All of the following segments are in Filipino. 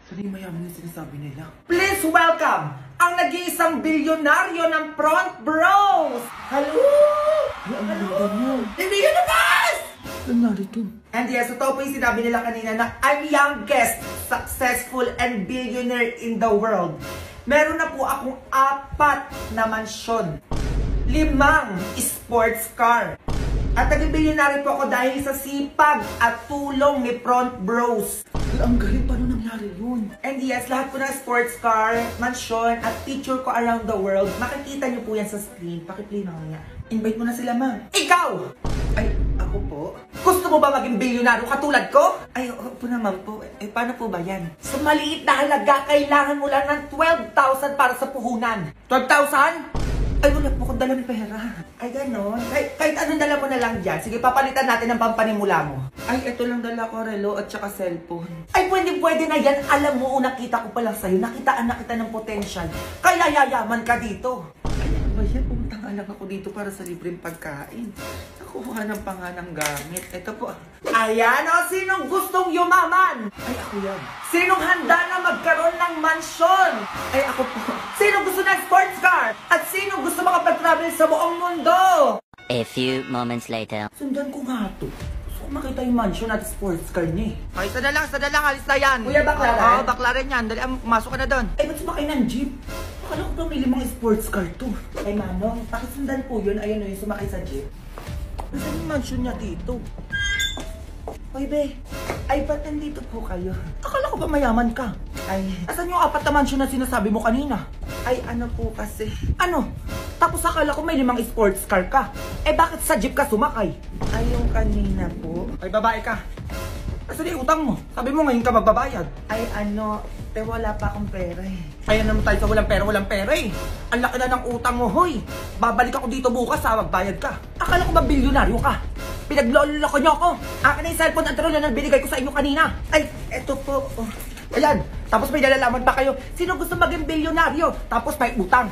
Ano yung mayaman yung sinasabi nila? Please welcome ang nag-iisang bilyonaryo ng Front Bros! Hello! Hello! Hindi yun naman! Nangyari to. And yes, ito po yung sinabi nila kanina na I'm youngest, successful, and billionaire in the world. Meron na po akong 4 na mansyon, 5 sports car. At naging bilyonaryo po ako dahil sa sipag at tulong ni Front Bros. Ang galing, paano nangyari yun? And yes, lahat po ng sports car, mansyon, at picture ko around the world, makikita niyo po yan sa screen. Pakiplay na nga. Invite mo na sila, ma'am. Ikaw! Ay, ako po? Gusto mo ba maging bilyonaryo katulad ko? Ay, oo po naman po. Eh, paano po ba yan? Sa maliit na halaga, kailangan mo lang ng 12,000 para sa puhunan. 12,000? Ay, wala po akong dalang pera. Ay, gano'n. Kahit anong dala mo na lang dyan. Sige, papalitan natin ang pampanimula mo. Ay, ito lang dala ko, relo at saka cellphone. Ay, pwede na yan. Alam mo, nakita ko pa lang sa'yo. Nakitaan na kita ng potential. Kaya yayaman ka dito. Ay, ano ba yan? Pumunta nga lang ako dito para sa libreng pagkain. Nakuha ng panganang gamit. Ito po. Ayan o, sinong gustong yumaman? Ay, ako yan. Sinong handa na magkaroon ng mansyon? Ay, ako po. Sinong gusto ng sports car? At sino gusto makapag-travel sa buong mundo? A few moments later. Sundan ko nga to. Gusto ko makita yung mansion at sports car niya. Ay, sada lang, alis na yan. Kuya, baklaran? Oo, baklaran yan. Dali, pumasok ka na doon. Ay, ba't sumakay ng jeep? Akala ko pamili mga sports car to. Ay, Manong, pakisundan po yun. Ayan o yung sumakay sa jeep. Nasaan yung mansion niya dito? Hoy, be. Ay, ba't nandito po kayo? Akala ko ba mayaman ka? Ay, asan yung 4 na mansion na sinasabi mo kanina? Ay, ano po kasi? Ano? Tapos akala ko may 5 sports car ka. Eh, bakit sa jeep ka sumakay? Ay, yung kanina po. Ay, babae ka. Kasi yung utang mo. Sabi mo ngayon ka magbabayad. Ay, ano, wala pa akong pera eh. Ayan naman tayo sa walang pera eh. Ang laki na ng utang mo, hoy. Babalik ako dito bukas ha, magbayad ka. Akala ko ba bilyonaryo ka? Pinagloloko niyo ako. Akin na yung cellphone at relo na binigay ko sa inyo kanina. Ay, eto po. Oh. Ayan, tapos may nalalaman pa kayo. Sino gusto maging bilyonaryo? Tapos may utang.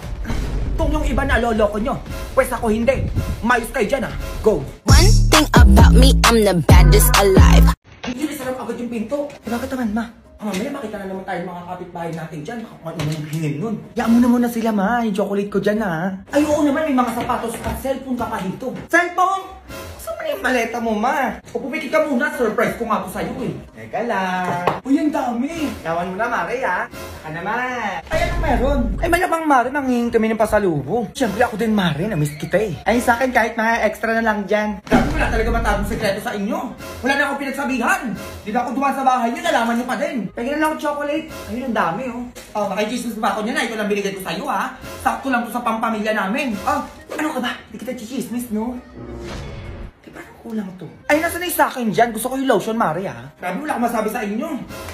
Kung yung iba na loloko nyo, pwes ako hindi. Mayos kayo dyan ha. Go. One thing about me, I'm the baddest alive. Hindi na sarap agad yung pinto. Eh, bakit naman, ma? Mamaya makita na naman tayo mga kapitbahay natin dyan. Baka ano yung hingin nun. Yaan mo na muna sila, ma. Yung chocolate ko dyan, ha. Ay, oo naman. May mga sapatos at cellphone ka pa dito. Cellphone? Saan na yung maleta mo, ma? O pumiki ka muna. Surprise ko nga po sa'yo, eh. Teka lang. Uy, ang dami. Yawan mo na, Mare, ha. Saka naman. Ay, anong meron? Ay, malabang, Mare. Mangingin kami ng pasalubong. Siyempre, ako din, Mare. Namiss kita, eh. Ay, sa akin, kahit mga extra na lang dyan. Grabe, wala talaga matagong sekreto sa inyo. Wala na akong pinagsabihan. Di na ako dumaan sa bahay nyo. Nalaman nyo pa din. Pagin na lang ako chocolate. Ayun, ang dami, oh. Oh, makikismis ba ako niya na? Ito lang binigay ko sa'yo, ha? Sakto lang to sa pampamilya namin. Oh, ano ka ba? Di kita chichismis, no? Di ba kulang to? Ay, nasa na yung sa akin dyan? Gusto ko yung lotion, Mari, ha? Grabe, wala akong masabi sa inyo.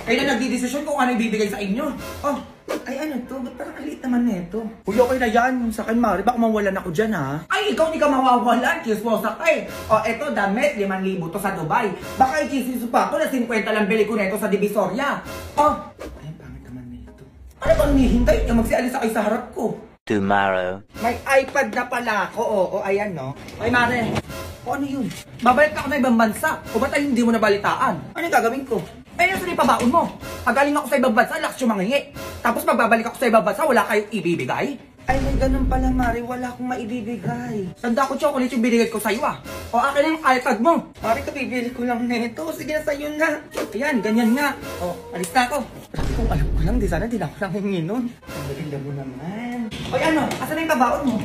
Kayo na nagdidesisyon kung ano ibibigay sa inyo. Oh, ay, ano to? Ba't parang aliit naman nito? Uy, okay na yan. Sa akin, Mari, baka mawalan ako dyan, ha? Ay, ikaw hindi ka mawawalan. Chismosa ka, eh. O, eto, damit, 5,000 to sa Dubai. Baka i-chismis pa ako na 50 lang bili ko neto sa Divisoria. Oh, ay, pangit naman nito. Ano bang nihintay niya? Magsialis kayo sa harap ko. Tomorrow. May iPad na pala ako, o, ayan, no? Ay, Mare. O, ano yun? Babalik ako na ibang bansa. O ba't ay hindi mo nabalitaan? Ano yung gagawin ko? Eh, nasa na yung pabaon mo? Pagaling ako sa ibang bansa, lakas yung mangingi. Tapos magbabalik ako sa ibang bansa, wala kayong ibibigay? Ay, may ganun pala, Mari. Wala akong maibibigay. Tanda ko chocolate yung binigay ko sa'yo, ah. O, akin na yung iPad mo. Mari, kabibili ko lang nito. Sige na sa'yo na. Ayan, ganyan nga. O, alis na ako. Sabi kung alam ko lang, di sana din ako lang hingin nun. Ang galinda mo naman. O, ano? Asan na yung pabaon mo?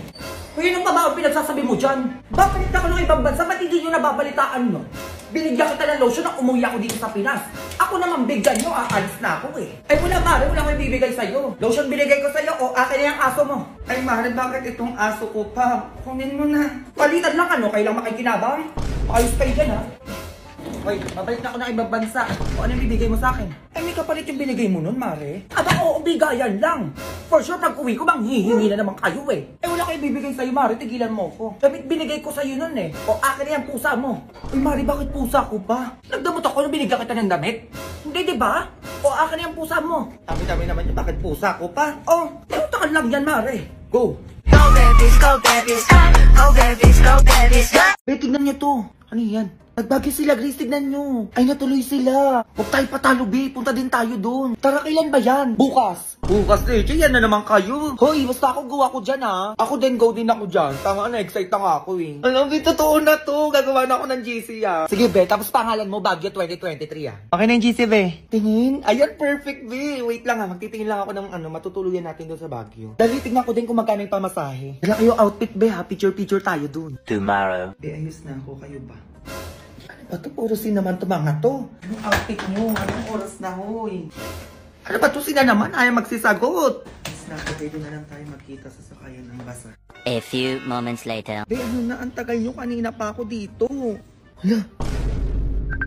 O, yun yung pabaon pinagsasabi mo dyan. Bakit ako ng ibang bansa? Ba't hindi nyo nababalitaan no? Binigyan kita ng lotion na umuwi ako dito sa Pinas. Ako naman bigyan nyo, aalis na ako eh. Ay wala Mare, wala akong ibibigay sa'yo. Lotion binigay ko sa'yo, o akin na yung aso mo. Ay Mare, bakit itong aso ko pa? Kunin mo na. Palitan lang ano, kailang makikinabang. Ayos kayo dyan ha. Hoy, babalik na ako ng ibang bansa. O ano yung bibigay mo sa akin? Ay may kapalit yung binigay mo nun, Mare. Aba oo, bigayan lang. For sure, pag uwi ko, manghihingi na naman kayo eh. Eh wala kayo bibigay sa'yo, Mare, tigilan mo ko. Damit binigay ko sa'yo nun eh. O akin na yung pusa mo. Uy, Mare, bakit pusa ko pa? Nagdamot ako nung binigyan kita ng damit? Hindi, di ba? O akin na yung pusa mo. Dami-dami naman yun, bakit pusa ko pa? Oh, utakan lang yan, Mare. Go! Go babies, go babies, go babies, go babies. Eh, tignan niyo to. Ano yan? Nagbagyo sila, Grace, tignan nyo. Ay, natuloy sila. Huwag tayo patalo, B. Punta din tayo doon. Tara, kailan ba yan? Bukas. Bukas, Reggie. Yan na naman kayo. Hoy, basta ako gawa ko dyan, ha. Ako din, go din ako dyan. Tama na, excite na ako, eh. Alam, B, totoo na to. Gagawa na ako ng GC, ha. Sige, be. Tapos pangalan mo, Baguio 2023, ha. Okay na yung GC, be. Tingin. Ayan, perfect, be. Wait lang, ha. Magtitingin lang ako ng matutuluyan natin doon sa Baguio. Dali, tignan ko din kung magkano yung pamasahe. Dala kayo outfit, be, ha. Picture-picture tayo doon. Tomorrow. Be, ayos na ako. Kayo ba? Bato, oras naman to mga to. Anong outfit nyo? Anong oras na, hoy? Ano ba to sila naman? Ayaw magsisagot. Mas pwede na lang tayo magkita sa sakayan ng basa. A few moments later. Be, ano na? Ang tagal nyo. Kanina pa ako dito. Hala.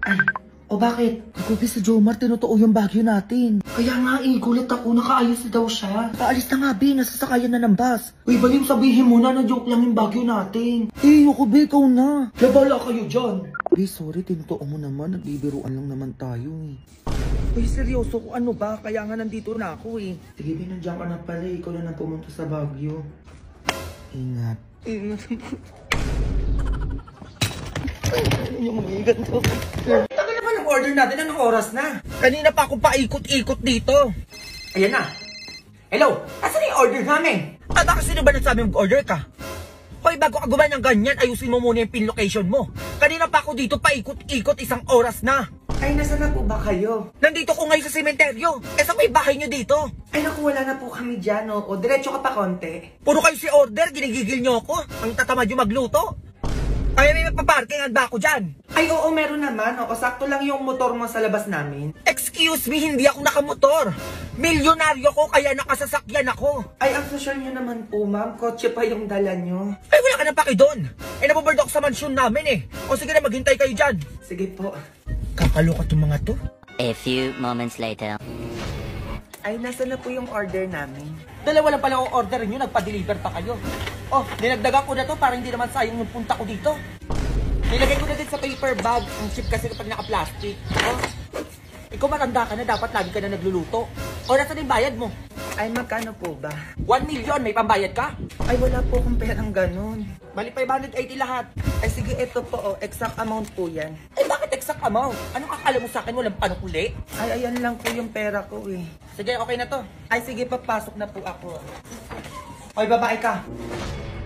Ay, o bakit? Kagabi sa Jomar, tinotoo yung Baguio natin. Kaya nga, gulat ako. Nakaayos na daw siya. Paalis na nga, Be. Nasasakayan na ng bus. Uy, baliw, sabihin mo na joke lang yung Baguio natin. Ako, Be, ikaw na. Labala kayo dyan. Be, sorry, tinotoo mo naman. Nagbibiruan lang naman tayo, eh. Uy, seryoso ko, ano ba? Kaya nga nandito na ako, eh. Sige, Be, nandiyan ka na pala. Ikaw na pumunta sa Baguio. Ingat. Ingat. Ay, yung mag-iigat to. Tagal naman ang order natin. Anong oras na? Kanina pa ako paikot-ikot dito. Ayan na. Hello? Asan yung order namin? Bakit sino ba nagsabi mag-order ka? Hoy, bago ka gumawa ng ganyan, ayusin mo muna yung pin location mo. Kanina pa ako dito paikot-ikot, isang oras na. Ay, nasa na po ba kayo? Nandito ko ngayon sa sementeryo. Sa may bahay nyo dito. Ay, naku, wala na po kami dyan, o diretso ka pa konti. Puro kayo si order, ginigigil nyo ako. Ang tatamad yung magluto. Ay, may magpaparkingan ba ako dyan? Ay, oo, meron naman. O, sakto lang yung motor mo sa labas namin. Excuse me, hindi ako nakamotor. Milyonaryo ko, kaya nakasasakyan ako. Ay, ang social nyo naman po, ma'am. Kotse pa yung dala nyo. Ay, wala ka nang paki doon. Ay, naboboard ako sa mansyon namin eh. O sige na, maghintay kayo dyan. Sige po. Kakaloka itong mga to. A few moments later. Ay, nasa na po yung order namin? Dalawa lang pala ang order nyo, nagpa-deliver pa kayo. Oh, dinagdagan ko na to para hindi naman sayang yung punta ko dito. Nilagay ko na din sa paper bag. Ang cheap kasi kapag naka-plastic. Oh, ikaw matanda ka na, dapat lagi ka na nagluluto. O, nasa na yung bayad mo? Ay, magkano po ba? 1 million, may pambayad ka? Ay, wala po akong perang ganun. Bali 580 lahat. Ay, sige, ito po, oh, exact amount po yan. Ay, bakit exact amount? Anong akala mo sa akin, walang panukuli? Ay, ayan lang po yung pera ko eh. Sige, okay na to. Ay, sige, papasok na po ako. Ay, babae ka.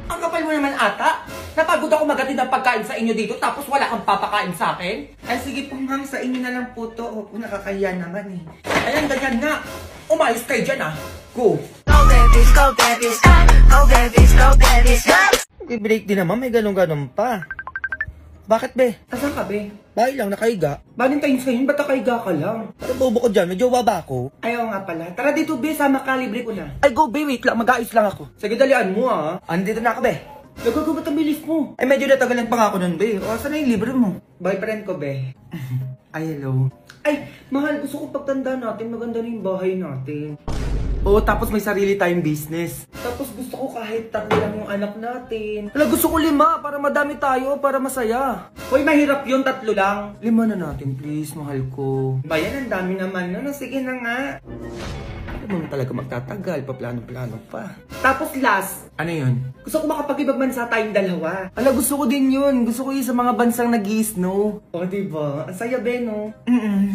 Ang kapal mo naman ata. Napagod ako magatid ng pagkain sa inyo dito tapos wala kang papakain sa akin. Ay, sige po ma'am, sa inyo na lang po to. O, nakakahiya naman eh. Ayan, ganyan nga. Umayos kayo dyan ah. Go. Go babies, go babies, go babies, go babies, go. I-break din naman, may ganun-ganun pa. Bakit be? Asan ka be? Bahay lang, nakahiga. Valentine sa'yo, ba't nakahiga ka lang? Parang bobo ko dyan, may jowa ba ako? Ayaw nga pala. Tara dito be, sama ka, libre ko na. Ay go be, wait lang, mag-aayos lang ako. Sige, dalian mo ah. Andito na ako be. Nagagabat ang bilis mo. Ay medyo natagalan pa nga ako nun be. O, asan na yung libre mo? Boyfriend ko be. Ay hello. Ay, mahal, gusto ko pagtanda natin, maganda na yung bahay natin. Oo, tapos may sarili tayong business. Tapos gusto ko kahit 3 lang yung anak natin. Wala, gusto ko 5 para madami tayo, para masaya. Hoy, mahirap yun, 3 lang. 5 na natin, please, mahal ko. Bayan, ang dami naman. No, sige na nga. Ano mo talaga magtatagal, paplano-plano pa. Tapos last, ano yun? Gusto ko makapag-ibang bansa tayong dalawa. Ala, gusto ko din yun. Gusto ko yun sa mga bansang nag-i-snow. O, diba? Ang saya, be, no?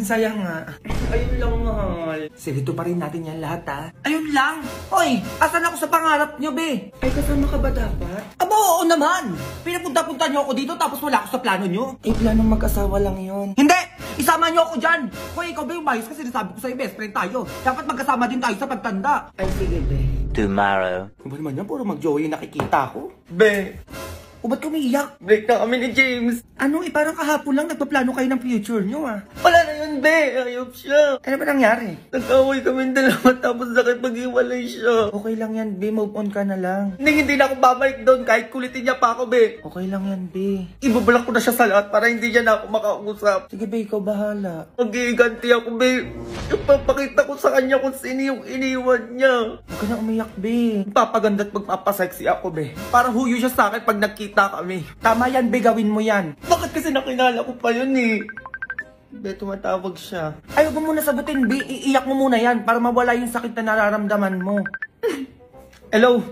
Saya nga. Ayun lang, mahal. Sige, ito pa rin natin yan lahat, ha? Ayun lang! Hoy! Asan ako sa pangarap nyo, be? Ay, kasama ka ba dapat? Aba, oo naman! Pinapunta-punta nyo ako dito tapos wala ako sa plano nyo. Eh, planong mag-asawa lang yun. Hindi! Isama nyo ako dyan! Hoy, ikaw ba yung mayos kasi nasabi ko sa'yo, best friend tayo. Dapat magkasama din tayo sa pagtanda. Ay, sige, be. Tomorrow. Ba naman yan? Puro mag-joey nakikita ko. Be! O ba't kumiiyak? Break na kami ni James. Ano eh, parang kahapon lang nagpaplano kayo ng future nyo ah. Wala na yun, be. Ayop siya. Ano ba nangyari? Nag-away kami dalawa tapos sakit mag-iwalay siya. Okay lang yan, be. Move on ka na lang. Hindi na ako babalik doon kahit kulitin niya pa ako, be. Okay lang yan, be. Ibablock ko na siya sa lahat para hindi niya na ako makausap. Sige, be. Ikaw bahala. Mag-iiganti ako, be. Ipapakita ko sa kanya kung sino yung iniwan niya. Huwag ka na umiyak, be. Magpapaganda at magpapasexy ako, be. Para huyo siya sa akin pag nakita kami. Tama yan, be. Gawin mo yan. Bakit kasi nakilala ko pa yun eh? Be, tumatawag siya. Ayaw mo muna sagutin, be. Iiyak mo muna yan para mawala yung sakit na nararamdaman mo. Hello?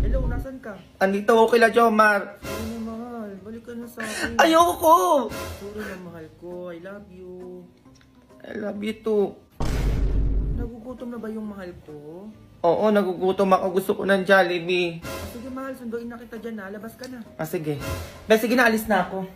Hello, nasan ka? Andito ako kila Jomar. Sorry na, mahal. Balik ka na sa akin. Ayoko! Sorry na, mahal ko. I love you. I love you too. Nagugutom na ba yung mahal ko? Oo, nagugutom ako. Gusto ko ng Jollibee. Sige, mahal. Sunduin na kita dyan, ha? Labas ka na. Sige. Sige na, alis na ako.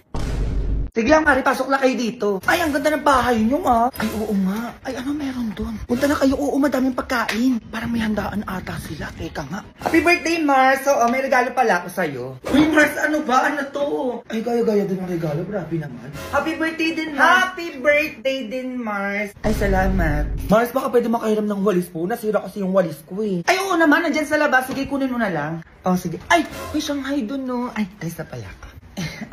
Sige lang, Mari. Pasok lang kayo dito. Ay, ang ganda ng bahay niyo, ah. Ay, oo nga. Ay, ano meron doon? Punta na kayo. Oo, madaming pagkain. Parang may handaan ata sila. Teka nga. Happy birthday, Mars! So, may regalo pala ako sa'yo. Uy, Mars, ano ba? Ano to? Ay, gaya-gaya din ang regalo. Grabe naman. Happy birthday din, Mars! Happy birthday din, Mars! Ay, salamat. Mars, baka pwede makahiram ng walis po. Nasira kasi yung walis ko eh. Ay, oo naman. Nandyan sa labas. Sige, kunin mo na lang. Oh, sige. Ay, may Shanghai doon, no? Ay, guys na pala ka.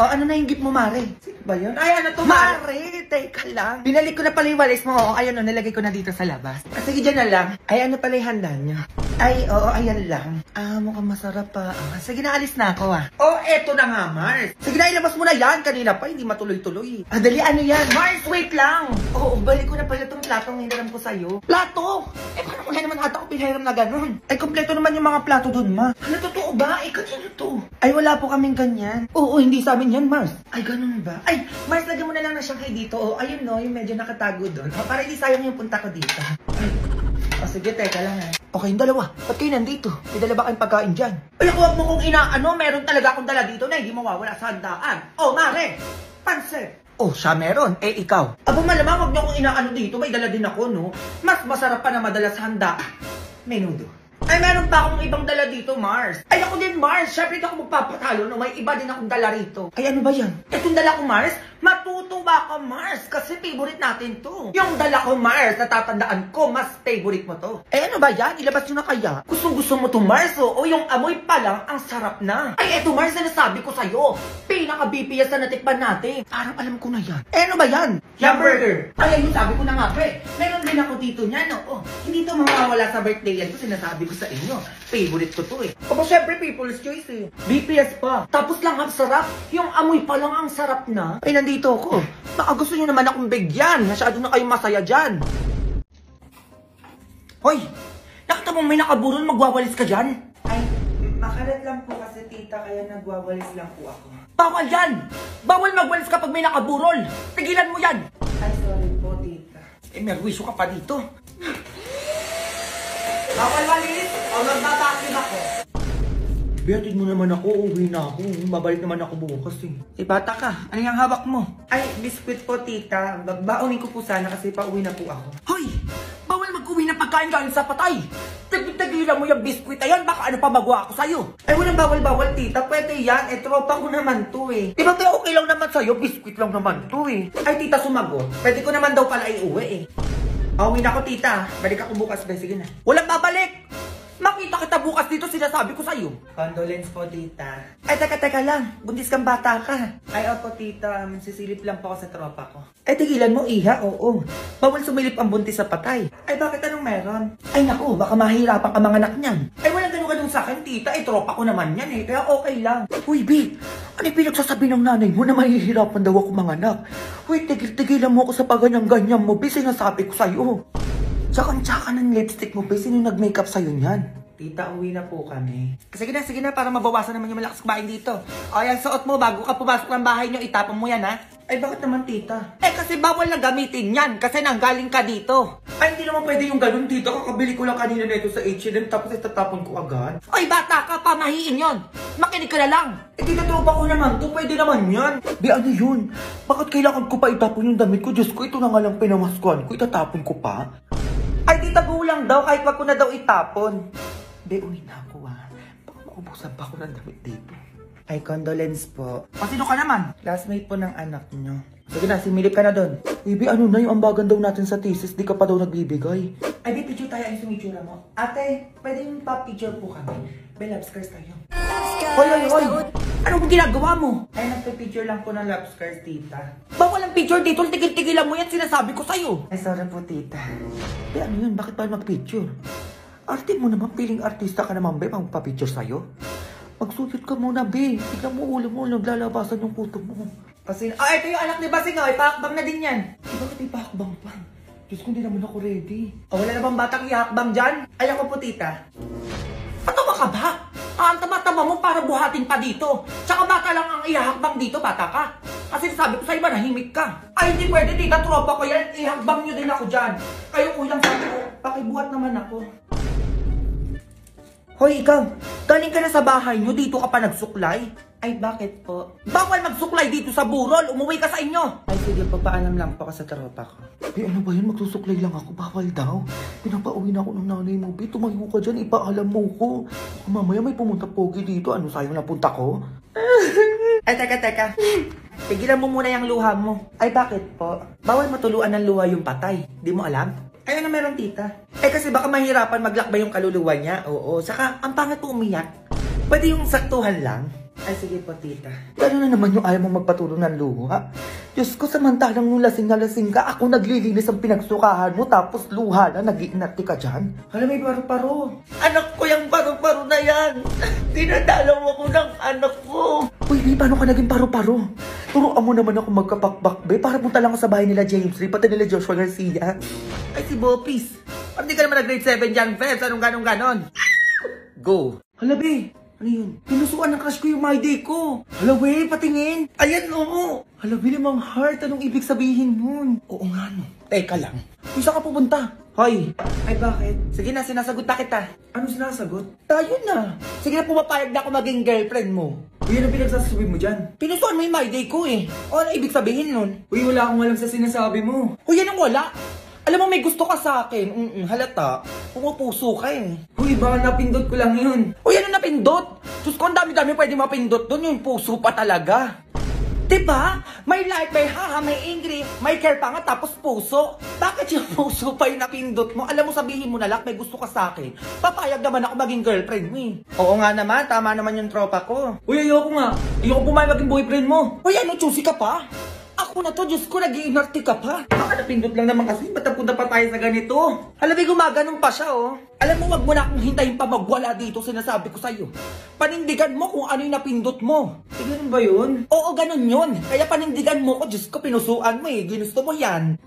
O, ano na yung gift mo, Mare? Sino ba yun? Ay, ano to, Mare, teka lang. Binalik ko na pala yung walis mo. Oo, ayun o, nilagay ko na dito sa labas. Sige, dyan na lang. Ay, ano pala yung handa niya? Ay, oo, ayan lang. Mukhang masarap pa. Sige na, alis na ako Oh, eto na nga, Mars. Sige na, ilabas mo na yan. Kanina pa, hindi matuloy-tuloy. Dali, ano yan? Mars, wait lang. Oo, balik ko na pala itong platong hiniram ko sa'yo. Plato? Parang wala naman ata ako pinahiram na ganun. Ay, kompleto naman yung mga plato doon, ma. Ano, totoo ba? Kanino to? Ay, wala po kaming ganyan. Oo, hindi sa amin yan, Mars. Ay, ganun ba? Ay, Mars, lagyan mo na lang na Shanghai dito. Oh, ayun no, yung medyo nakatago doon. Para hindi sayang yung punta ko dito. Sige, teka lang ha. Okay, yung dalawa. Ba't kayo nandito? May dala ba kayong pagkain dyan? Ay, huwag mo kong inaano. Meron talaga akong dala dito na hindi mawawala sa handaan. Oh, Mare! Pansit! Oh, siya meron. Ikaw. Aba, malamang huwag niyo akong inaano dito. May dala din ako, no? Mas masarap pa na madala sa handaan. Menudo. Ay, meron pa akong ibang dala dito, Mars. Ay, ako din, Mars. Siyempre, ako magpapatalo, no? May iba din akong dala rito. Ay, ano ba yan? Itong dala ko, Mars? Matutuwa ka, Mars. Kasi favorite natin to. Yung dala ko, Mars, natatandaan ko, mas favorite mo to. Eh, ano ba yan? Ilabas nyo na kaya? Gusto mo to, Mars, oh? O yung amoy pa lang, ang sarap na. Ay, eto, Mars, na nasabi ko sa'yo. Pinaka-BPS na natikpan natin. Parang alam ko na yan. Eh, ano ba yan? Hamburger. Ay, ayun, sabi ko na nga, pre. Meron din ako dito niyan, no? Oh, hindi to mawawala sa birthday yan. Ito sinasabi ko sa inyo. Favorite ko to eh. Opo, syempre, people's choice eh. BPS pa. Tapos lang ang sarap. Yung amoy pa lang ang sarap na. Ay, nandito ako. Baka gusto nyo naman akong bigyan. Masyado na kayong masaya dyan. Hoy! Nakita mo may nakaburol, magwawalis ka dyan? Ay, makalat lang po kasi tita, kaya nagwawalis lang po ako. Bawal yan! Bawal magwalis kapag may nakaburol! Tigilan mo yan! Ay, sorry po, tita. Eh, may wisyo ka pa dito. Bawal walis! O, magbabakin ako. Bihatid mo naman ako, uwi na ako. Babalik naman ako bukas eh. Si bata ka, ano yung hawak mo? Ay, biskwit po, tita. Babaonin ko po sana kasi pauwi na po ako. Hoy! Bawal mag-uwi ng pagkain galing sa patay! Tagilan mo yung biskwit na yan, baka ano pa magawa ako sa'yo. Ay, walang bawal-bawal, tita. Pwede yan. Eh, tropa ko naman to eh. Di ba okay lang naman sa'yo, biskwit lang naman to eh. Ay, tita, sumagot. Pwede ko naman daw pala iuwi eh. Pauwi na ako, tita. Balik ako bukas, be. Sige na. Walang babalik! Makita kita bukas dito, sinasabi ko sa'yo. Condolence po, tita. Ay, teka lang. Buntis kang bata ka. Ay, opo, tita. Sisilip lang po ako sa tropa ko. Ay, tigilan mo, iha. Oo. Bawal sumilip ang buntis sa patay. Ay, bakit anong meron? Ay, naku. Baka mahirapan ka mga anak niyan. Ay, walang ganun sa akin, tita. Eh, tropa ko naman yan eh. Kaya okay lang. Uy, B. Ano yung pinagsasabi ng nanay mo na mahihirapan daw ako mga anak? Uy, tigil-tigilan mo ako sa paganyang-ganyan mo, B. Sinasabi ko sa'yo. Tsaka ng lipstick mo, B. Sino nag-makeup sa'yo niyan? Tita, uwi na po kami. Sige na, para mabawasan naman yung malakas kumain dito. O, yan, suot mo bago ka pumasok ng bahay nyo, itapon mo yan, ha? Ay, bakit naman, tita? Eh, kasi bawal na gamitin yan, kasi nanggaling ka dito. Ay, hindi naman pwede yung ganun, tita. Kakabili ko lang kanina na ito sa H&M, tapos itatapon ko agad. Oy, bata ka, pamahiin yon. Makinig ka na lang. Eh, tita, tropa ko naman to. Pwede naman yan. Di, ano yun? Bakit kailangan ko pa itapon yung damit ko? Diyos ko, ito na nga lang pinamaskuhan ko, itatapon ko pa? Ay, tita, gulang daw. Kahit wag ko na daw itapon. Be, uwi na ako, ha? Baka maubusan pa ako ng damit dito. Ay, condolence po. O, sino ka naman? Classmate po ng anak nyo. Sige na, similip ka na doon. Baby, ano na yung ambagan daw natin sa thesis? Di ka pa daw nagbibigay. Ay, di, picture tayo. Ay, sumitsura mo. Ate, pwede yung pa-picture po kami. May love scars tayo. Hoy! Ano bang ginagawa mo? Ay, nagpa-picture lang po ng love scars, tita. Bawal ang picture dito, tigil-tigilan mo yan, sinasabi ko sa'yo. Ay, sorry po, tita. Be, ano yun? Bakit pa mag-picture? Arte mo naman, piling artista ka naman, be, magpa-picture sa'yo. Magsuyot ka muna, be. Tignan mo, ulo mo, naglalabasan yung puto mo. Kasi, ito yung anak ni Basing, ay, pakakbang na din yan. Bakit may pakbang pa? Diyos ko, hindi naman ako ready. O, wala na bang batang ihakbang dyan? Ay, ako po, tita. Patawa ka ba? Aanta taba mo para buhatin pa dito. Tsaka bata lang ang ihahakbang dito, bata ka. Kasi sabi ko sa'yo, manahimik ka. Ay, hindi pwede, tita, tropa ko yan. Ihakbang nyo din ako dyan. Kayo kulang sabi ko, pakibuhat naman ako. Hoy, ikaw, galing ka na sa bahay nyo, dito ka pa nagsuklay? Ay, bakit po? Bawal magsuklay dito sa burol, umuwi ka sa inyo! Ay, sige, papaalam lang po ka sa tropa ko. Eh, ano ba yun? Magsusuklay lang ako, bawal daw. Pinapauwi na ako ng nanay mo, Bi. Tumayo ka dyan, ipaalam mo ko. Mamaya may pumunta pogi dito, ano sa'yo na punta ko? Ay, teka. Tigilan mo muna yung luha mo. Ay, bakit po? Bawal matuluan ng luha yung patay. Di mo alam? Ay, ano meron, tita? Eh, kasi baka mahirapan maglakbay yung kaluluwa niya. Oo, saka ang pangit po umiyak. Pwede yung saktuhan lang. Ay, sige po, tita. Gano'n na naman yung ayaw mong magpaturo ng luha? Diyos ko, samantalang nung lasing na lasing ka, ako naglilinis ang pinagsukahan mo, tapos luha na, nag-iinati ka dyan. Hala, may paru-paro. Anak ko yung paru-paro na yan. Dinadalaw ako ng anak ko. Uy, Bi, paano ka naging paru-paro? Turuan mo naman ako magkapakbak, Be, para punta lang ako sa bahay nila James Lee, pati nila Joshua Garcia. Ay, si Bopis. Parang di ka naman nag-grade 7 dyan, Febs. Anong ganon? Go. Hala, Be. Ano yun? Pinusuan ng crush ko yung my day ko. Hala, we, patingin. Ayan, oo. Hala, Be, limang heart. Anong ibig sabihin nun? Oo nga, no. Teka lang. Kung saan ka pupunta? Hoy. Ay, bakit? Sige na, sinasagot na kita. Ano sinasagot? Tayo na. Sige na, pumapayag na ako maging girlfriend mo. Uy, ano pinagsasabi mo dyan? Pinusuan mo yung my day ko eh. O, ano ibig sabihin nun? Uy, wala akong alam sa sinasabi mo. Uy, anong wala? Alam mo, may gusto ka sa akin. Halata. Pumupuso ka eh. Uy, baka napindot ko lang yun. Uy, ano napindot? Diyos ko, ang dami-dami pwede mapindot doon. Yung puso pa talaga. Diba? May light, may haha, may angry, may care pa nga, tapos puso. Bakit yung puso pa yung napindot mo? Alam mo, sabihin mo na lang, may gusto ka sa akin. Papayag naman ako maging girlfriend mo eh. Oo nga naman, tama naman yung tropa ko. Uy, ayoko nga. Ayoko pumayag maging boyfriend mo. Uy, ano, choosy ka pa? Ako na to, Diyos ko, nag-iinarte ka pa. Baka napindot lang naman kasi, ba't napunta pa tayo sa ganito? Alam mo, gumaganon pa siya, oh. Alam mo, wag mo na akong hintayin pa magwala dito, sinasabi ko sa'yo. Panindigan mo kung ano yung napindot mo. Eh, ganun ba yun? Oo, ganun yun. Kaya panindigan mo ko, Diyos ko, pinusuan mo eh. Ginusto mo yan.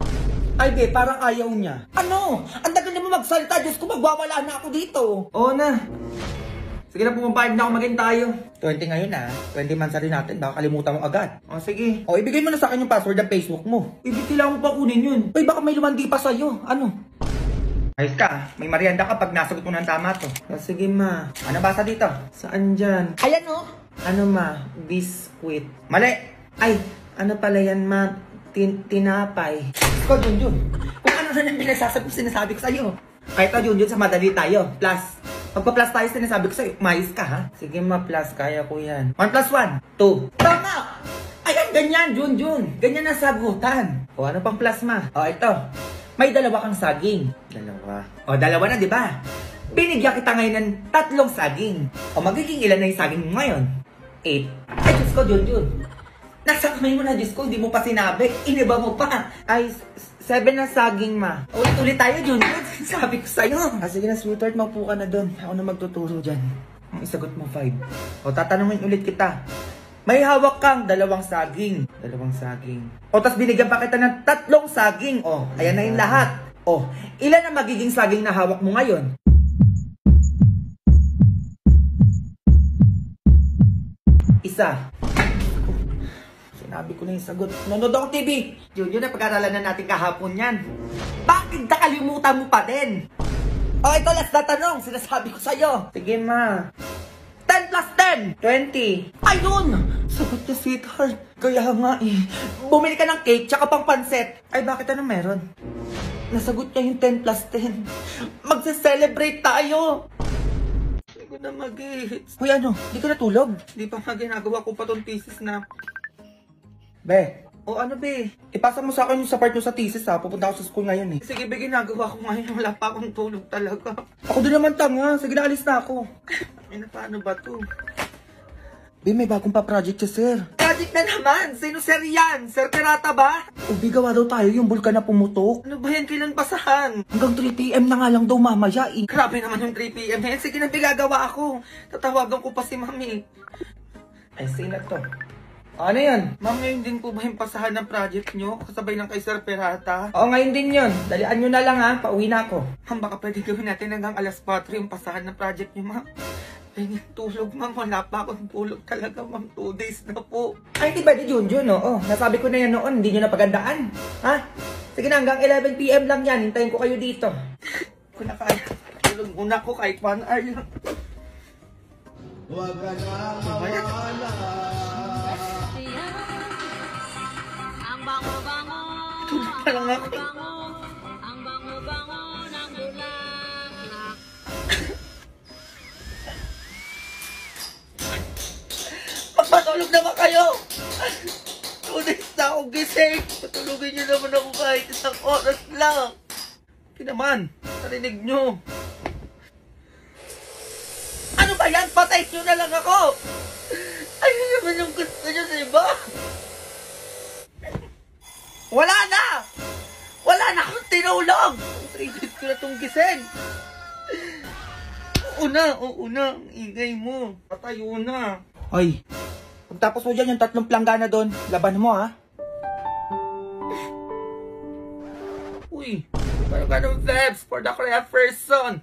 Ay, Be, parang ayaw niya. Ano? Ang tagal na mo magsalita, Diyos ko, magwawala na ako dito. Oo na. Sige na, pumapayag na ako maging tayo. 20 ngayon ah. 20 months rin natin. Baka kalimutan mo agad. O sige. O, ibigay mo na sa akin yung password ng Facebook mo. Ibig kailangan mo pa kunin yun. Uy, baka may lumandi pa sa'yo. Ano? Ayos ka. May merienda ka pag nasagot mo ng tama to. O, sige ma. Ano basa dito? Saan dyan? Ayan o. Ano ma? Biscuit. Mali. Ay, ano pala yan ma? Tinapay. Ikaw, Junjun. Kung ano na sinasabi ko sa'yo. Ay, ito, Junjun, sa madali tayo. Plus. Pagpa-plus tayo, sinasabi ko sa'yo, mais ka, ha? Sige, ma-plus. Kaya ko yan. 1 plus 1. 2. Tama! Ayan, ganyan, Junjun. Ganyan ang sagutan. O, ano pang plus, ma? O, ito. May dalawa kang saging. Dalawa. O, dalawa na, di ba? Binigyan kita ngayon ng 3 saging. O, magiging ilan na yung saging mo ngayon? 8. Ay, Diyos ko, Junjun. Nasa kamay mo na, Diyos ko. Hindi mo pa sinabi. Iniba mo pa. Ay, 7 na saging, ma. Ulit-ulit tayo, Junjun. Sabi ko sa'yo. Sige na, sweetheart. Maupo ka na doon. Ako na magtuturo dyan. Ang isagot mo, 5. O, tatanungin ulit kita. May hawak kang 2 saging. 2 saging. O, tas binigyan pa kita ng 3 saging. O, ayan na yung lahat. O, ilan ang magiging saging na hawak mo ngayon? Isa. Sinabi ko na yung sagot. Nanood ako TV. Yun, napag-aralan na natin kahapon yan. Bakit nakalimutan mo pa din? O, ito last na tanong. Sinasabi ko sa'yo. Sige, ma. 10 plus 10. 20. Ayun! Sagot niya, sweetheart. Kaya nga eh. Bumili ka ng cake tsaka pang panset. Ay, bakit ano meron? Nasagot niya yung 10 plus 10. Magse-celebrate tayo. Hindi ko na mag-hits. Uy, ano? Hindi ka natulog? Hindi pa nga ginagawa ko pa tong thesis na... Be, o ano be? Ipasa mo sa akin yung sa part mo sa thesis ha. Pupunta ako sa school ngayon eh. Sige be, ginagawa ko ngayon. Wala pa akong tulog talaga. Ako din naman tanga. Sige na, alis na ako. Ay na, paano ba to? Be, may bagong pa-project siya, sir. Project na naman! Sino sir yan? Sir Pirata ba? Ubi, gawa daw tayo yung bulkan na pumutok. Ano ba yan? Kailan basahan? Hanggang 3 PM na nga lang daw mamaya eh. Grabe naman yung 3 PM eh. Sige na, gagawa ako. Tatawagan ko pa si mami. Ay, sino to? Ano yan? Ma'am, ngayon din po ba yung pasahan ng project nyo? Kasabay ng kay Sir Pirata? Oo, ngayon din yun. Dalian nyo na lang ha. Pauwi na ako. Ma'am, baka pwede gawin natin hanggang alas 4 yung pasahan ng project nyo, ma'am. Ay, tulog ma'am. Wala pa akong tulog talaga ma'am. 2 days na po. Ay, di ba di Junjun, oo. Nasabi ko na yan noon. Hindi nyo napagandaan. Ha? Sige na, hanggang 11 PM lang yan. Hintayin ko kayo dito. Kung nakaya, tulog muna ko kahit 1 hour lang. Huwag ka na mawala. Ang bango-bango, Tulog pa lang ako. ang bango-bango ng bulaklak. Magpatulog naman kayo! 2 days na akong gising! Patulogin nyo naman ako kahit 1 oras lang! Hindi naman, narinig nyo! Ano ba yan? Patay nyo na lang ako! Ayun naman yung gusto nyo, diba? Wala na! Wala na akong tinulog! 3 days ko na itong gising! Oo na, ang ingay mo. Patayo na. Hoy, pagtapos mo dyan yung 3 planggana doon, laban mo ha. Uy, parang ganun Febs, for the correct person.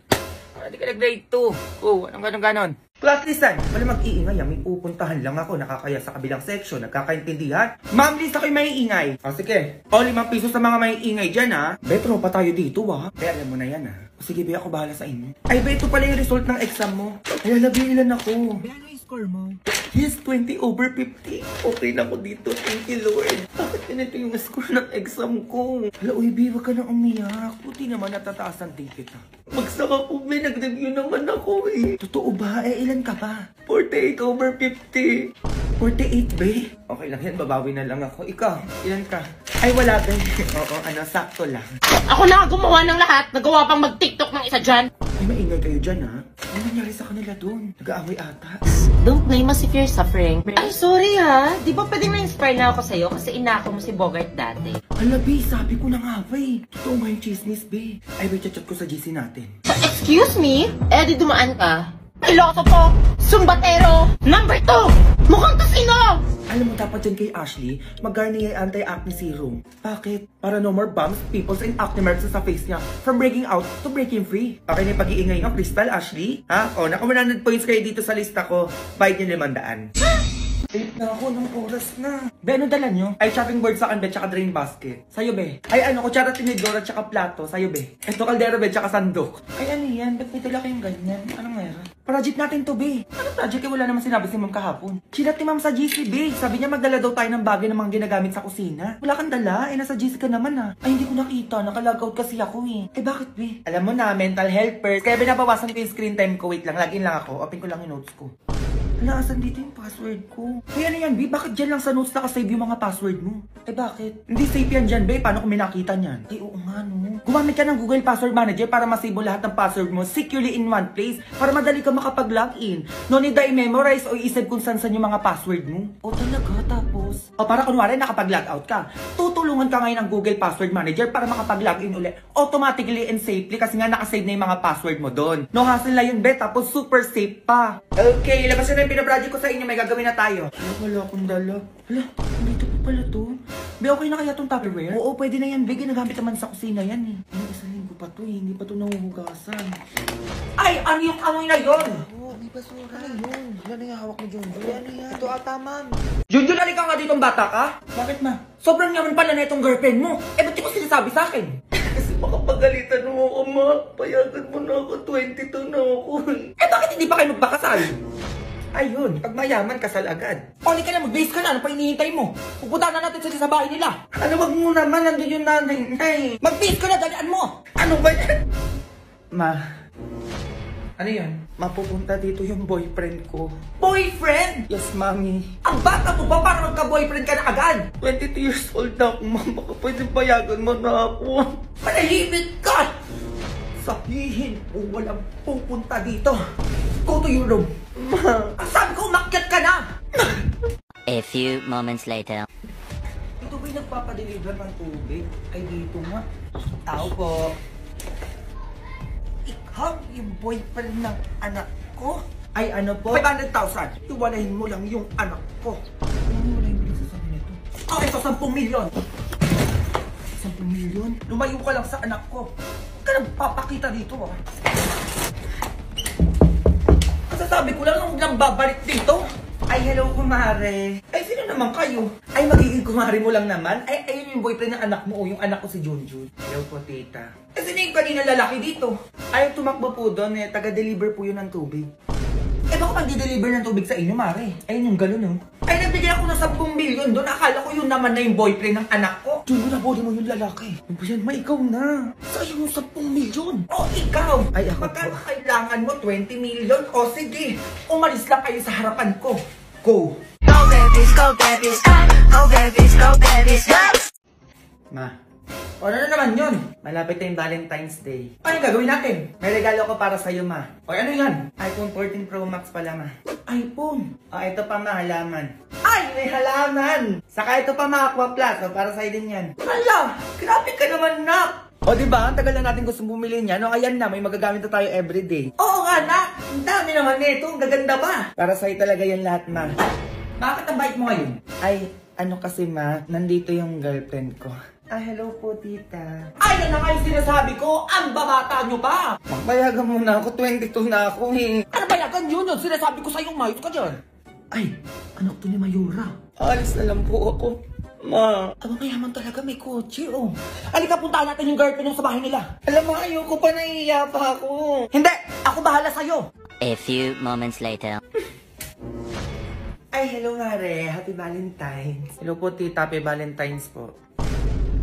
Para di ka nag-grade 2. Oh, anong ganon? Class listen, wala mag-iingay. May pupuntahan lang ako, nakakaya sa kabilang section. Nagkakaintindihan? Ma'am, list ako'y maiingay. O sige, o 5 piso sa mga maiingay dyan ha. Betro pa tayo dito ha. Kaya alam mo na yan ha. O sige, be, ako bahala sa inyo. Ay, be, ito pala yung result ng exam mo. Ay, labilan ako. Be, ano yung score mo? Yes, 20/50. Okay na ako dito. Thank you, Lord. Bakit ganito yung score ng exam ko? Hala, uy, be, wag ka na umiyak. Buti naman natataas ang ticket ha. Magsaka po, be, nag-review naman ako eh. Totoo ba? Eh, ilan ka ba? 48/50. 48, be? Okay lang yan, babawi na lang ako. Ikaw, ilan ka? Ay, wala, be. Oo, sakto lang. Ako na gumawa ng lahat. Nagawa pang mag-TikTok ng isa dyan. Ay, maingay kayo dyan, ha? Ano nangyari sa kanila doon? Nag-aaway ata. Don't blame us if you're suffering. Ay, sorry ha. Di ba pwedeng na-inspire na ako sa'yo kasi inako mo si Bogart dati? Hala, be, sabi ko na nga, be. Totoo nga yung chismis, be. Ay, be, chat ko sa GC natin. Excuse me? Eh, di dumaan ka. Iloso to! Sumbatero! Number 2! Mukhang kasino! Alam mo, dapat dyan kay Ashley, mag-Garnier Anti-Acne Serum. Bakit? Para no more bumps, pimples, and acne marks sa face niya. From breaking out to breaking free. Okay na yung pag-iingay nyo, Crystal, Ashley? Ha? O, naka 100 points kayo dito sa lista ko. Bayad nyo 500. Late na ako, ng oras na. Be, ano dala nyo? Ay, chopping board sa akin, be, tsaka drain basket. Sa'yo, be. Ay, ano, kutsara, tinidora, tsaka plato. Sa'yo, be. Ito, kaldero, be, tsaka sandok. Ay, ano yan? Ba't may dala kayong ganyan? Anong meron? Project natin to, be. Anong project? Wala naman sinabi si ma'am kahapon. Chinat ni ma'am sa GC, be. Sabi niya magdala daw tayo ng bagay na mga ginagamit sa kusina. Wala kang dala? Eh, nasa GC ka naman, ah. Ay, hindi ko nakita. Naka-logout kasi ako, eh. Eh, bakit, be? Alam mo na, mental helpers. Kaya binabawasan ko yung screen time ko. Wait lang, login lang ako. Open ko lang yung notes ko. Hala, asan dito yung password ko? Kaya ano yan, be? Bakit dyan lang sa notes nakasave yung mga password mo? Eh, bakit? Hindi safe yan dyan, be. Paano kung may nakita niyan? Ay, oo nga, no. Gumamit ka ng Google Password Manager para masave mo lahat ng password mo securely in one place para madali ka makapag-login. No need na i-memorize o i-save kung saan yung mga password mo. O talaga, tapos? O para kunwari nakapag-logout ka. Tutulungan ka ngayon ng Google Password Manager para makapag-login ulit automatically and safely kasi nga nakasave na yung mga password mo doon. No hassle na yun, be. Tapos super safe pa. Okay, labas na yung pinaproject ko sa inyo. May gagawin na tayo. Ay, wala akong dala. Hala, dito pa pala to. Be, okay na kaya tong Tupperware? Oo, pwede na yan, be. Ginagamit naman sa kusina yan, eh. Ay, isang linggo pa to, eh. Hindi pa to nahuhugasan. Ay, ano yung amoy na yun? Oo, may basura. Ano yun? Wala na yung hawak mo, John. Ano yan? Ito ata, ma'am. Junjun, halika nga dito, bata ka? Bakit, ma? Sobrang yaman pala na itong girlfriend mo. Eh, ba't di ko sinasabi sa akin? Kasi makapagalitan mo ako, ma. Payagan mo na ako. 22 na ako. Eh, bakit hindi pa kayo magpakasal? Ayun, pag mayaman, kasal agad. Oli ka na, mag-base ka na. Ano pa hinihintay mo? Pupunta na natin sila sa bahay nila. Ano, wag mo naman, nandun yung nanay. Ay, mag-base ka na, dalian mo. Ano ba yan? Ma, ano yan? Mapupunta dito yung boyfriend ko. Boyfriend? Yes, mami. Ang bata mo ba para magka-boyfriend ka na agad? 22 years old na ako, ma. Baka pwede payagan mo na ako. Manahimik ka! Sabihin mo walang pupunta dito. Go to your room. Ma, sabi ko umakyat ka na! A few moments later. Ito ba'y nagpapadeliver ng tubig? Ay, dito nga. Tao po. Ikaw yung boyfriend ng anak ko? Ay, ano po? 500,000. Iwalahin mo lang yung anak ko. Ano wala yung pinagsasabi nito? Okay, so 10 milyon. 10 milyon? Lumayo ka lang sa anak ko. Huwag ka nang papakita dito, ah. Kasasabi ko lang nung lang babalik dito. Ay, hello, kumare. Ay, sino naman kayo? Ay, magiging kumare mo lang naman. Ay, ayun yung boyfriend ng anak mo o yung anak ko si Junjun. Hello po, tita. Eh, sino yung kanina lalaki dito? Ay, tumakbo po doon eh. Taga-deliver po yun ng tubig. Eh, baka mag-deliver ng tubig sa inyo, mare? Ayun yung galon, oh. Ay, nagbigay ako ng 10 milyon doon. Akala ko yun naman na yung boyfriend ng anak ko. Junjun, nabuli mo yung lalaki. Yan, ma, ikaw na. Sa'yo yung 10 milyon. O, ikaw. Ay, ako magkano po. Kailangan mo 20 milyon? O, sige. Umalis lang kayo sa harapan ko. Go. Go babies, go babies, go babies, go babies, go. Ma. O, ano na naman yun? Malapit na yung Valentine's Day. Ano gagawin natin? May regalo ko para sa'yo, ma. O, ano yan? iPhone 14 Pro Max pala, ma. iPhone? O, ito pa, ma, halaman. Ay, may halaman! Saka ito pa, ma, Aqua Plus. O, para sa'yo din yan. Hala! Grabe ka naman, nak! O, diba? Ang tagal na natin gusto bumili niyan. O, ayan na, may magagamit na tayo everyday. Oo nga, nak! Ang dami naman nito. Ang gaganda ba? Para sa'yo talaga yan lahat, ma. Bakit ang bait mo ngayon? Ay, ano kasi, ma, nandito yung girlfriend ko. Ah, hello po, tita. Ay, yan na nga yung sinasabi ko! Ang babata nyo pa! Payagan mo na ako, 22 na ako eh. Ano payagan yun? Sinasabi ko sa'yo, mayos ka dyan. Ay, anak to ni Mayura. Alis na lang po ako. Ma. Aba, mayaman talaga, may kotse, oh. Halika, puntaan natin yung girlfriend yung sa bahay nila. Alam mo, ayoko pa, naiiya pa ako. Hindi! Ako bahala sa'yo! A few moments later. Ay, hello, Mare. Happy Valentine's. Hello po, tita. Happy Valentine's po.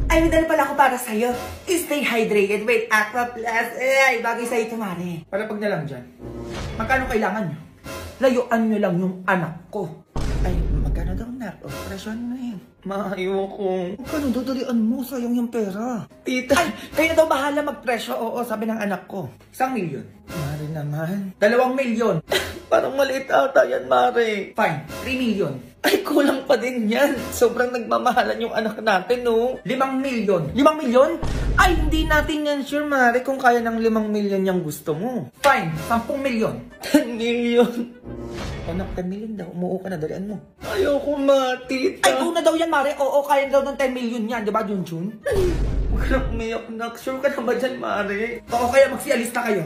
Ay, may dala pala ako para sa'yo. Stay hydrated with Aqua Plus. Ay, bagay sa'yo ito, Mare. Para pag na lang dyan. Magkano kailangan nyo? Layuan nyo lang yung anak ko. Ay, magkano daw, nak? O, presyon mo na yun. Ayoko. Magkano daw dalian mo? Sayang yung pera. Tita. Ay, kayo na daw bahala magpresyo. Oo, sabi ng anak ko. 1 milyon. Mare naman. 2 milyon. Parang maliit ata yan, Mare. Fine, 3 milyon. Ay, kulang pa din yan. Sobrang nagmamahalan yung anak natin, no? 5 milyon. 5 milyon? Ay, hindi natin yan sure, Mare, kung kaya ng 5 milyon yung gusto mo. Fine, 10 milyon. 10 milyon. Anak, 10 milyon daw. Umuo ka na, dalian mo. Ayoko, matita. Ay, kung na daw yan, Mare. Oo, kaya daw ng 10 milyon yan. Diba, Junjun? Huwag ka na umiyak, nak. Sure ka na ba dyan, Mare? Oo, kaya magsialis na kayo.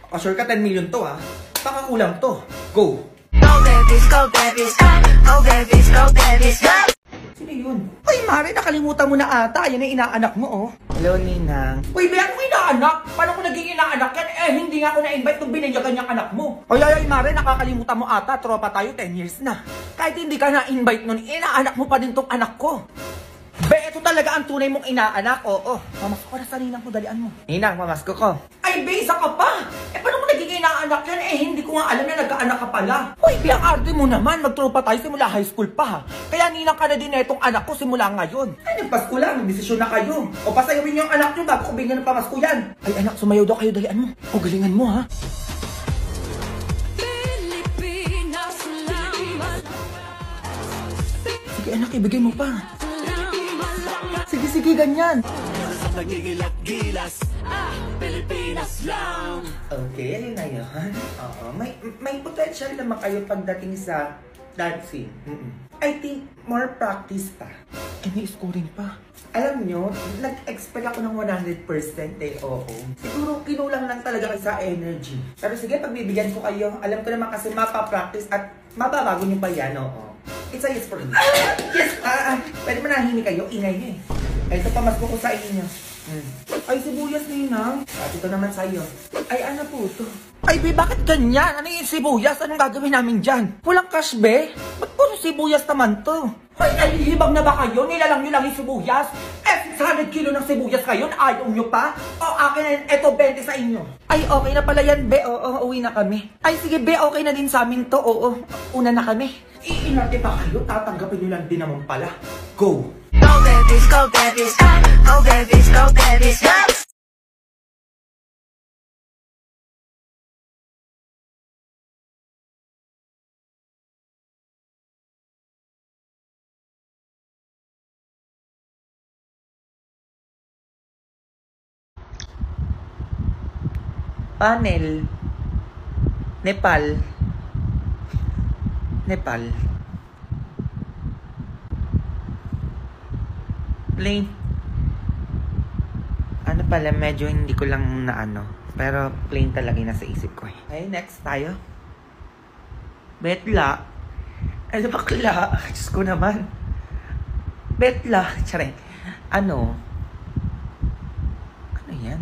O, sure ka 10 milyon to, ha? Baka kulang to. Go. Go babies, go babies, go babies, go babies, go. Sino yun? Ay, Mare, nakalimutan mo na ata. Yan ang inaanak mo, oh. Hello, Ninang. Uy, ba ako inaanak? Paano ko naging inaanak yan? Eh, hindi nga ako na-invite nung binayagan yung anak mo. Ay, Mare, nakakalimutan mo ata. Tropa tayo, 10 years na. Kahit hindi ka na-invite nun, inaanak mo pa din tong anak ko. Be, ito talaga ang tunay mong inaanak, oo. Mamasko ka na sa Ninang ko, dalian mo. Ninang, mamasko ko. Ay, Be, isa ka pa. Eh, paano ko naging inaanak yan? Eh, hindi ko nga alam na nagkaanak ka pala. Uy, Be, ang arte mo naman. Magtropa tayo simula high school pa, ha? Kaya Ninang ka na din na itong anak ko simula ngayon. Ay, nagpasko lang. Nagdesisyon na kayo. O, pasayawin niyo ang anak niyo bago ko bigyan ng pamasko yan. Ay, anak, sumayaw daw kayo, dalian mo. O, galingan mo, ha? Sige, anak, ibigay mo pa. Sige, ganyan. Okay, ayun na yun. Oo, may potential naman kayo pagdating sa dancing. I think more practice pa. Eh, may scoring pa. Alam nyo, nag-expect ako ng 100% eh, oo. Siguro kinulang lang talaga sa energy. Pero sige, pagbibigyan ko kayo. Alam ko naman kasi mapapractice at mababago nyo pa yan, oo. It's a yes for me. Yes! Pwede manahimik kayo, ingay nyo eh. Ito pamasko ko sa inyo. Ay, sibuyas, Ninang. At ito naman sa'yo. Ay, ano po ito? Ay, Be, bakit ganyan? Ano yung sibuyas? Anong gagawin namin dyan? Walang cash, Be? Ba't puro sibuyas naman to? Ay, hibang na ba kayo? Nilalang nyo lang yung sibuyas? Eh, 600 kilo ng sibuyas kayo? Ayaw nyo pa? O, akin na yun. Eto, 20 sa inyo. Ay, okay na pala yan, Be. Oo, uwi na kami. Ay, sige, Be, okay na din sa amin to. Oo, una na kami. Iinarte pa kayo? Tatanggapin nyo lang din naman pala. Go! Go babies, go babies, go babies, go babies, go. Panel. Nepal. Plain. Ano pala, medyo hindi ko lang na ano. Pero plain talaga yung nasa isip ko eh. Okay, next tayo. Betla? Ano bakla? Diyos ko naman. Betla. Tsare. Ano? Ano yan?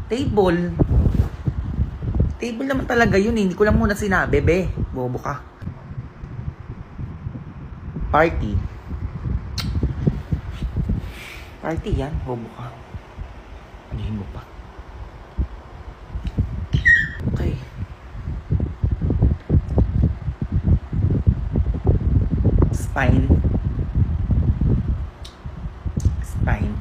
Table. Table naman talaga yun eh. Hindi ko lang muna sinabi, be. Bobo ka. Party. Party yan. Bobo ka. Anuhin mo pa. Okay. Spine. Spine.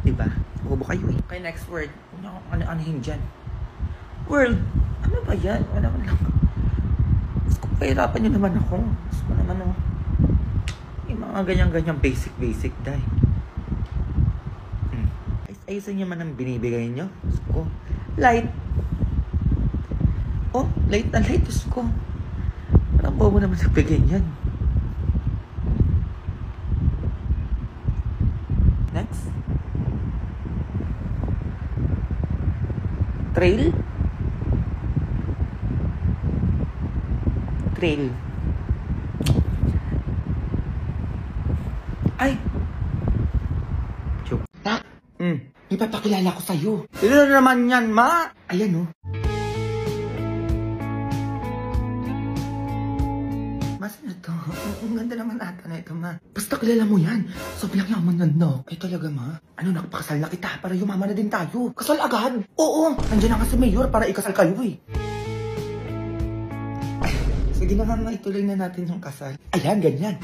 Diba? Bobo kayo eh. Okay, next word. Ano-anuhin dyan? World. Ano ba yan? Wala man lang. Pahirapan nyo naman ako. Gusto ko naman oh. Yung mga ganyan-ganyan basic dahil. Ayusin nyo man ang binibigay nyo. Gusto ko. Light. Oh, light na light. Gusto ko. Parang bobo naman nagbigay yan. Next. Trail. Trail. Ay! Joke. Tak, Hmm. may papakilala ko sa'yo. Sino naman yan, ma? Ayan oh. Mas na to? Ang ganda naman ata na ito, ma. Basta kilala mo yan. Sobrang yaman yan, no? Ay talaga, ma. Ano, nakapakasal na kita para yumaman na din tayo. Kasal agad. Oo, nandiyan na nga si Mayor para ikasal kayo eh. Sige na nga, ma. Ituloy na natin yung kasal. Ayan, ganyan.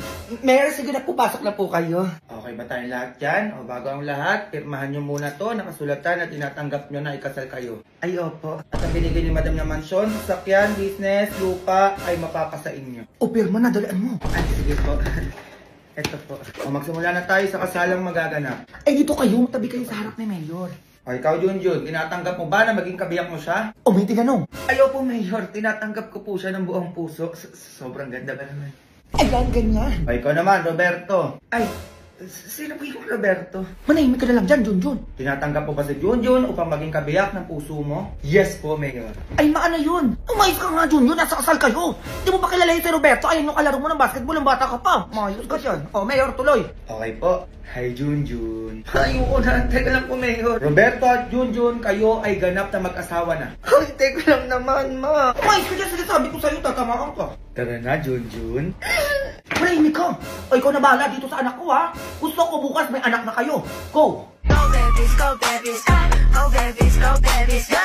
Mayor, sige na po. Pasok na po kayo. Okay ba tayong lahat dyan? O bago ang lahat, pirmahan nyo muna to. Nakasulatan at tinatanggap nyo na ikasal kayo. Ay, opo. At ang binigay ni Madam na mansyon, sakyan, business, lupa, ay mapapasa inyo. O, pirma na, dalaan mo. Ay, sige po. Ito po. O, magsimula na tayo sa kasalang magaganap. Ay, dito kayo. Tabi kayo sa harap ni Mayor. O, ikaw, Junjun, tinatanggap mo ba na maging kabiyak mo siya? O, may tinanong. Ayaw po, Mayor. Tinatanggap ko po siya ng buong puso. Sobrang ganda ba naman? Ayan, ganyan. O, ikaw naman, Roberto. Ay, sino po yung Roberto? Manahimik ka na lang dyan, Junjun. Tinatanggap mo ba si Junjun upang maging kabiyak ng puso mo? Yes po, Mayor. Ay, maano yun? Umayos ka nga, Junjun. Nasa kasal kayo. Di mo ba kilala yung si Roberto? Ayun yung kalaro mo ng basketball. Ang bata ka pa. Mayos ka dyan. O, Mayor, tuloy. Okay po. Hi, Junjun. Ayoko na. Teka lang po, Mayor. Roberto at Junjun, kayo ay ganap na mag-asawa na. Ay, teka lang naman, ma. Umayos ka dyan. Sinasabi ko sa'yo, tatamaan ka. Tara na, Junjun. Manahimik ka. O, ikaw na bahala dito sa anak ko, ha? Gusto ko bukas may anak na kayo. Go! Go babies, go babies, go babies, go babies, go.